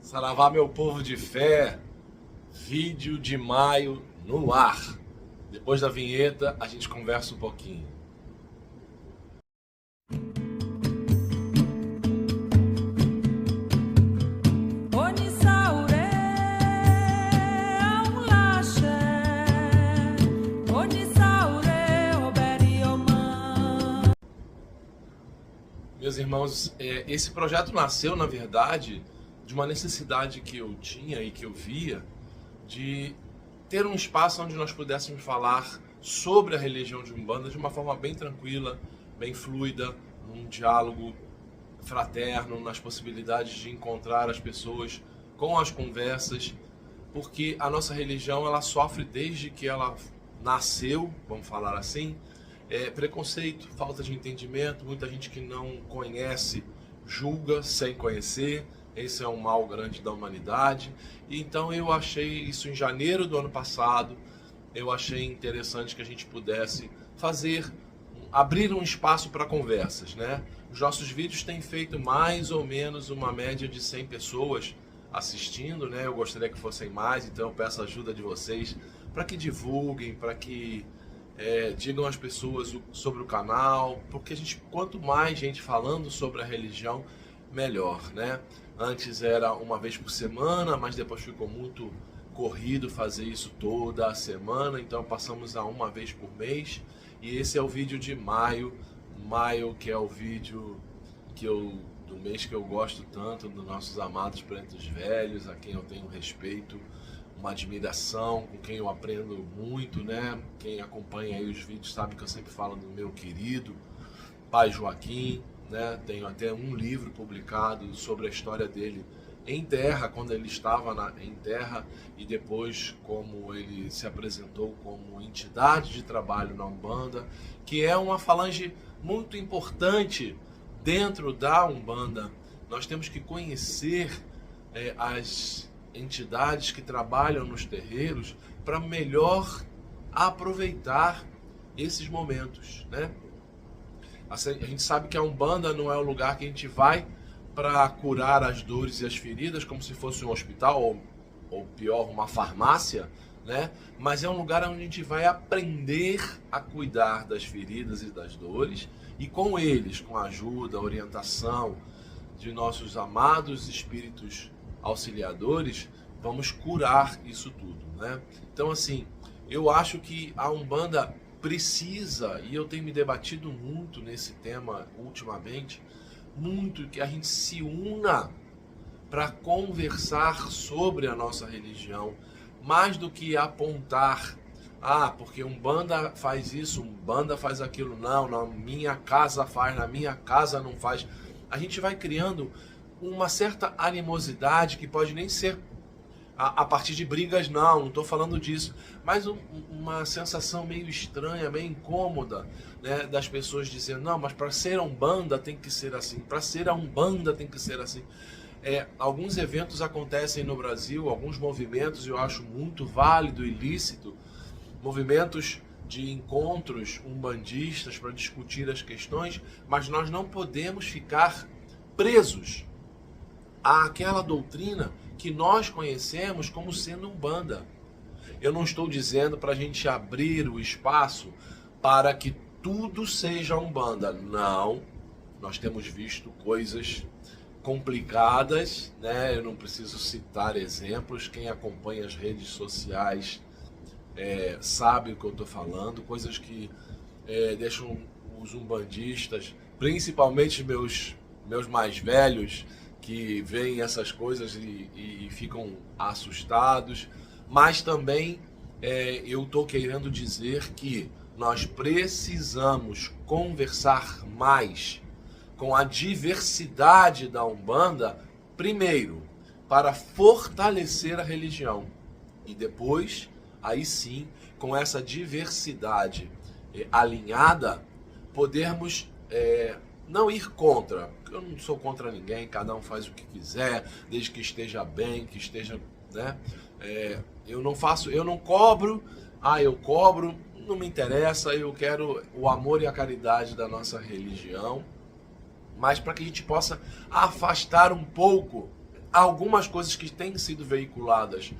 Saravá, meu povo de fé, vídeo de maio no ar. Depois da vinheta, a gente conversa um pouquinho. Meus irmãos, esse projeto nasceu, na verdade, de uma necessidade que eu tinha e que eu via de ter um espaço onde nós pudéssemos falar sobre a religião de Umbanda de uma forma bem tranquila, bem fluida, num diálogo fraterno, nas possibilidades de encontrar as pessoas com as conversas, porque a nossa religião ela sofre desde que ela nasceu, vamos falar assim, preconceito, falta de entendimento, muita gente que não conhece julga sem conhecer. Esse é um mal grande da humanidade. E então eu achei isso em janeiro do ano passado, eu achei interessante que a gente pudesse abrir um espaço para conversas, né? Os nossos vídeos têm feito mais ou menos uma média de 100 pessoas assistindo, né? Eu gostaria que fossem mais, então eu peço a ajuda de vocês para que divulguem, para que digam às pessoas sobre o canal, porque quanto mais gente falando sobre a religião, melhor, né? Antes era uma vez por semana, mas depois ficou muito corrido fazer isso toda a semana, então passamos a uma vez por mês. E esse é o vídeo de maio, que é o vídeo do mês que eu gosto tanto, dos nossos amados pretos velhos, a quem eu tenho respeito, uma admiração, com quem eu aprendo muito, né? Quem acompanha aí os vídeos sabe que eu sempre falo do meu querido pai Joaquim, né? Tenho até um livro publicado sobre a história dele em terra, quando ele estava em terra, e depois como ele se apresentou como entidade de trabalho na Umbanda, que é uma falange muito importante dentro da Umbanda. Nós temos que conhecer as entidades que trabalham nos terreiros para melhor aproveitar esses momentos, né? A gente sabe que a Umbanda não é o lugar que a gente vai para curar as dores e as feridas como se fosse um hospital ou pior, uma farmácia, né? Mas é um lugar onde a gente vai aprender a cuidar das feridas e das dores, e com eles, com a ajuda, a orientação de nossos amados espíritos auxiliadores, vamos curar isso tudo, né? Então, assim, eu acho que a Umbanda precisa, e eu tenho me debatido muito nesse tema ultimamente, muito que a gente se una para conversar sobre a nossa religião, mais do que apontar, porque Umbanda faz isso, Umbanda faz aquilo, não, na minha casa faz, na minha casa não faz. A gente vai criando uma certa animosidade que pode nem ser a partir de brigas, não estou falando disso, mas uma sensação meio estranha, meio incômoda, né, das pessoas dizendo, não, mas para ser a Umbanda tem que ser assim, para ser a Umbanda tem que ser assim. Alguns eventos acontecem no Brasil, alguns movimentos, eu acho muito válido e lícito, movimentos de encontros umbandistas para discutir as questões, mas nós não podemos ficar presos àquela doutrina que nós conhecemos como sendo Umbanda. Eu não estou dizendo para a gente abrir o espaço para que tudo seja Umbanda. Não, nós temos visto coisas complicadas, né? Eu não preciso citar exemplos, quem acompanha as redes sociais sabe o que eu estou falando, coisas que deixam os umbandistas, principalmente meus mais velhos, que veem essas coisas e ficam assustados, mas também eu estou querendo dizer que nós precisamos conversar mais com a diversidade da Umbanda, primeiro, para fortalecer a religião, e depois, aí sim, com essa diversidade alinhada, podermos não ir contra. Eu não sou contra ninguém, cada um faz o que quiser, desde que esteja bem, que esteja, né? Eu não cobro, eu cobro, não me interessa, eu quero o amor e a caridade da nossa religião, mas para que a gente possa afastar um pouco algumas coisas que têm sido veiculadas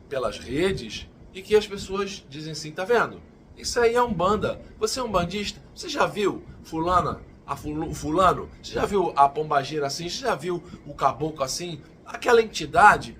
pelas redes e que as pessoas dizem assim, tá vendo? Isso aí é Umbanda. Você é um bandista? Você já viu fulano? Você já viu a pombagira assim? Você já viu o caboclo assim? Aquela entidade,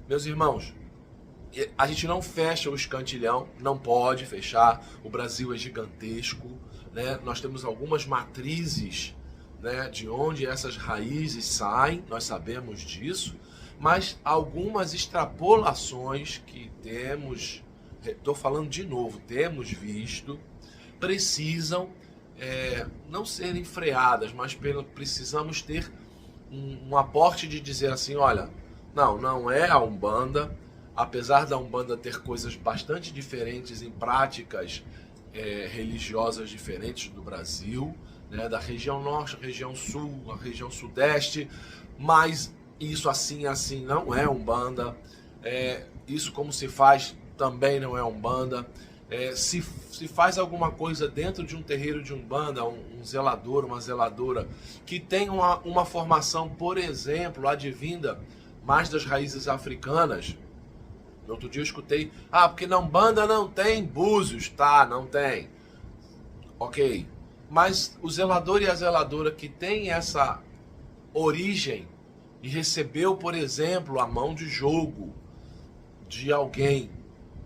meus irmãos, a gente não fecha o escantilhão, não pode fechar. O Brasil é gigantesco, né? Nós temos algumas matrizes, né, de onde essas raízes saem, nós sabemos disso, mas algumas extrapolações que temos, estou falando de novo, temos visto, precisam não serem freadas, mas precisamos ter um aporte de dizer assim, olha, não é a Umbanda, apesar da Umbanda ter coisas bastante diferentes em práticas religiosas diferentes do Brasil, né, da região norte, região sul, a região sudeste, mas isso assim não é Umbanda, isso como se faz também não é Umbanda. Se faz alguma coisa dentro de um terreiro de Umbanda, um zelador, uma zeladora, que tem uma formação, por exemplo, advinda mais das raízes africanas. No outro dia eu escutei, porque na Umbanda não tem búzios. Tá, não tem. Ok. Mas o zelador e a zeladora que tem essa origem e recebeu, por exemplo, a mão de jogo de alguém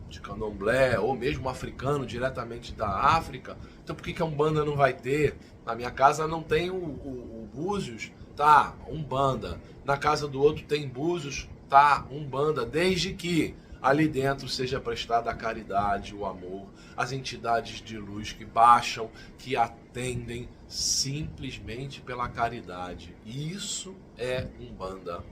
de candomblé, ou mesmo africano, diretamente da África, então por que a Umbanda não vai ter? Na minha casa não tem o búzios, tá, Umbanda. Na casa do outro tem búzios, tá, Umbanda, desde que ali dentro seja prestada a caridade, o amor, as entidades de luz que baixam, que atendem simplesmente pela caridade. Isso é Umbanda.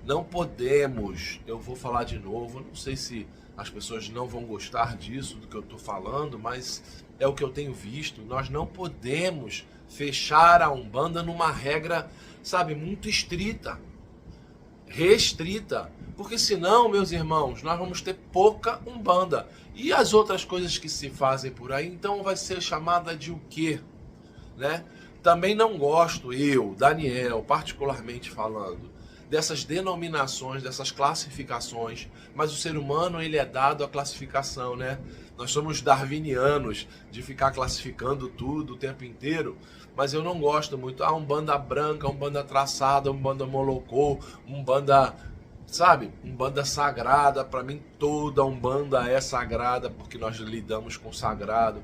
Não podemos, eu vou falar de novo, não sei se as pessoas não vão gostar disso, do que eu estou falando, mas é o que eu tenho visto. Nós não podemos fechar a Umbanda numa regra, sabe, muito estrita, restrita, porque senão, meus irmãos, nós vamos ter pouca Umbanda. E as outras coisas que se fazem por aí, então vai ser chamada de o quê? Né? Também não gosto, eu, Daniel, particularmente falando, dessas denominações, dessas classificações, mas o ser humano ele é dado à classificação, né? Nós somos darwinianos de ficar classificando tudo o tempo inteiro, mas eu não gosto muito. Umbanda branca, Umbanda traçada, Umbanda molocô, Umbanda, sabe? Umbanda sagrada. Para mim toda Umbanda é sagrada porque nós lidamos com o sagrado.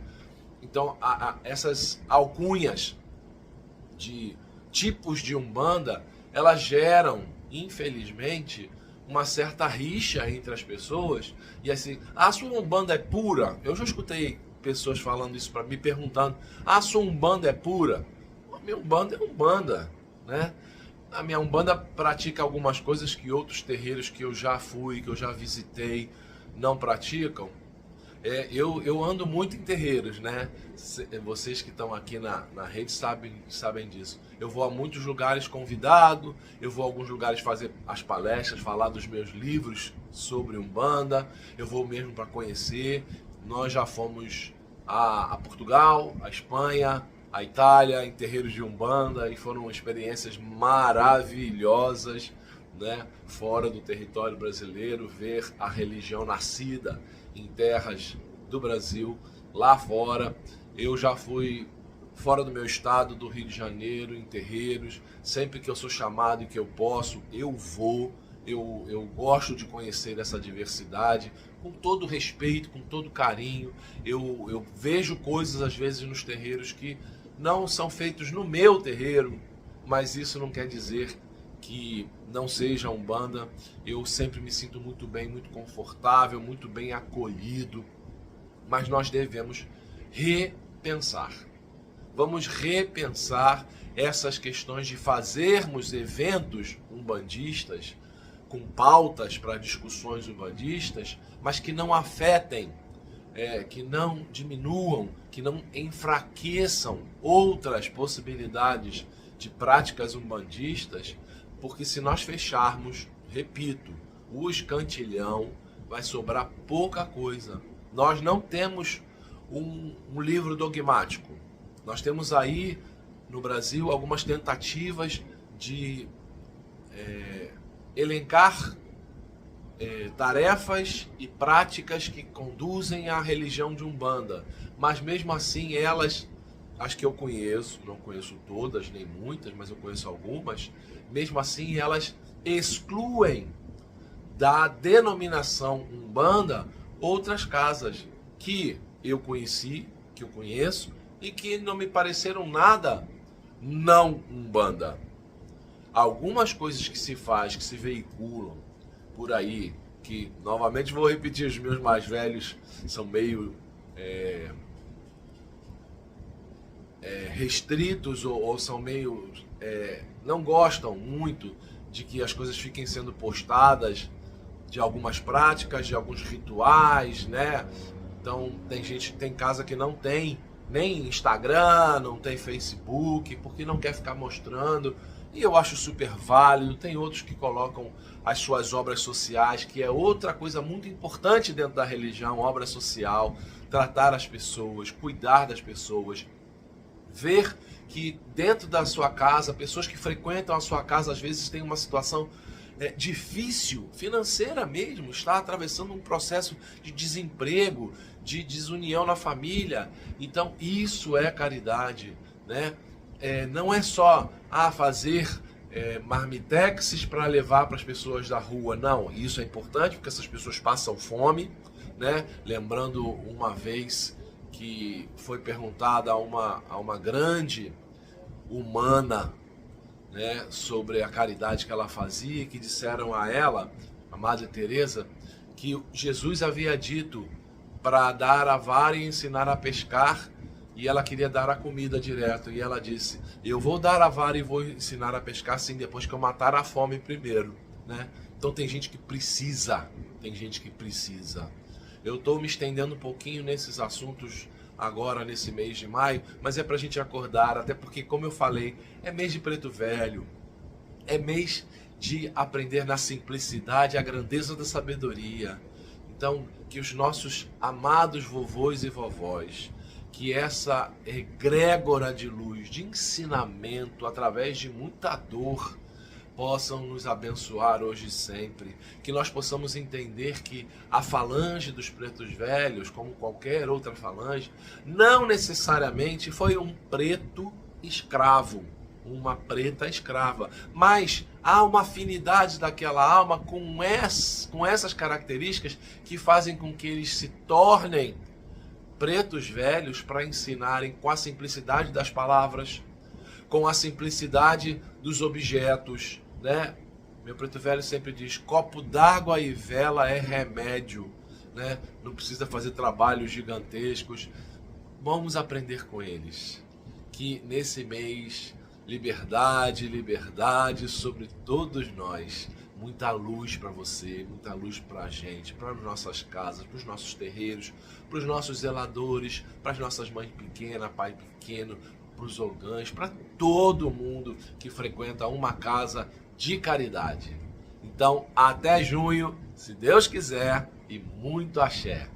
Então essas alcunhas de tipos de Umbanda, elas geram, infelizmente, uma certa rixa entre as pessoas. E assim, a sua Umbanda é pura? Eu já escutei pessoas falando isso para mim, perguntando, a sua Umbanda é pura? A minha Umbanda é Umbanda, né? A minha Umbanda pratica algumas coisas que outros terreiros que eu já fui, que eu já visitei, não praticam. Eu ando muito em terreiros, né? Vocês que estão aqui na rede sabem disso. Eu vou a muitos lugares convidado, eu vou a alguns lugares fazer as palestras, falar dos meus livros sobre Umbanda, eu vou mesmo para conhecer. Nós já fomos a Portugal, a Espanha, a Itália, em terreiros de Umbanda, e foram experiências maravilhosas, né? Fora do território brasileiro, ver a religião nascida em terras do Brasil, lá fora. Eu já fui fora do meu estado, do Rio de Janeiro, em terreiros. Sempre que eu sou chamado e que eu posso, eu vou. Eu gosto de conhecer essa diversidade, com todo respeito, com todo carinho. Eu vejo coisas, às vezes, nos terreiros que não são feitos no meu terreiro, mas isso não quer dizer que não seja Umbanda. Eu sempre me sinto muito bem, muito confortável, muito bem acolhido, mas nós devemos repensar. Vamos repensar essas questões de fazermos eventos umbandistas, com pautas para discussões umbandistas, mas que não afetem, que não diminuam, que não enfraqueçam outras possibilidades de práticas umbandistas, porque se nós fecharmos, repito, o escantilhão, vai sobrar pouca coisa. Nós não temos um livro dogmático. Nós temos aí no Brasil algumas tentativas de elencar tarefas e práticas que conduzem à religião de Umbanda, mas mesmo assim elas, as que eu conheço, não conheço todas nem muitas, mas eu conheço algumas, mesmo assim elas excluem da denominação Umbanda outras casas que eu conheci, que eu conheço e que não me pareceram nada não Umbanda. Algumas coisas que se faz, que se veiculam por aí, que novamente vou repetir, os meus mais velhos são meio restritos ou são meio não gostam muito de que as coisas fiquem sendo postadas, de algumas práticas, de alguns rituais, né? Então tem casa que não tem nem Instagram, não tem Facebook, porque não quer ficar mostrando. E eu acho super válido. Tem outros que colocam as suas obras sociais, que é outra coisa muito importante dentro da religião, obra social, tratar as pessoas, cuidar das pessoas, ver que dentro da sua casa, pessoas que frequentam a sua casa às vezes têm uma situação difícil, financeira mesmo, está atravessando um processo de desemprego, de desunião na família. Então isso é caridade, né? Não é só fazer marmitexes para levar para as pessoas da rua, não. Isso é importante porque essas pessoas passam fome, né? Lembrando uma vez que foi perguntada a uma grande humana, né, sobre a caridade que ela fazia, que disseram a ela, a Madre Teresa, que Jesus havia dito para dar a vara e ensinar a pescar, e ela queria dar a comida direto, e ela disse: eu vou dar a vara e vou ensinar a pescar sim, depois que eu matar a fome primeiro, né? Então tem gente que precisa, Eu estou me estendendo um pouquinho nesses assuntos agora nesse mês de maio, mas é para a gente acordar, até porque, como eu falei, é mês de Preto Velho, é mês de aprender na simplicidade a grandeza da sabedoria. Então, que os nossos amados vovôs e vovós, que essa egrégora de luz, de ensinamento, através de muita dor, possam nos abençoar hoje e sempre, que nós possamos entender que a falange dos pretos velhos, como qualquer outra falange, não necessariamente foi um preto escravo, uma preta escrava, mas há uma afinidade daquela alma com essas características que fazem com que eles se tornem pretos velhos para ensinarem com a simplicidade das palavras, com a simplicidade dos objetos, né? Meu preto velho sempre diz: copo d'água e vela é remédio, né? Não precisa fazer trabalhos gigantescos. Vamos aprender com eles. Que nesse mês, liberdade sobre todos nós. Muita luz para você, muita luz para a gente, para as nossas casas, para os nossos terreiros, para os nossos zeladores, para as nossas mães pequenas, pai pequeno, para os ogãs, para todo mundo que frequenta uma casa de caridade. Então, até junho, se Deus quiser, e muito axé.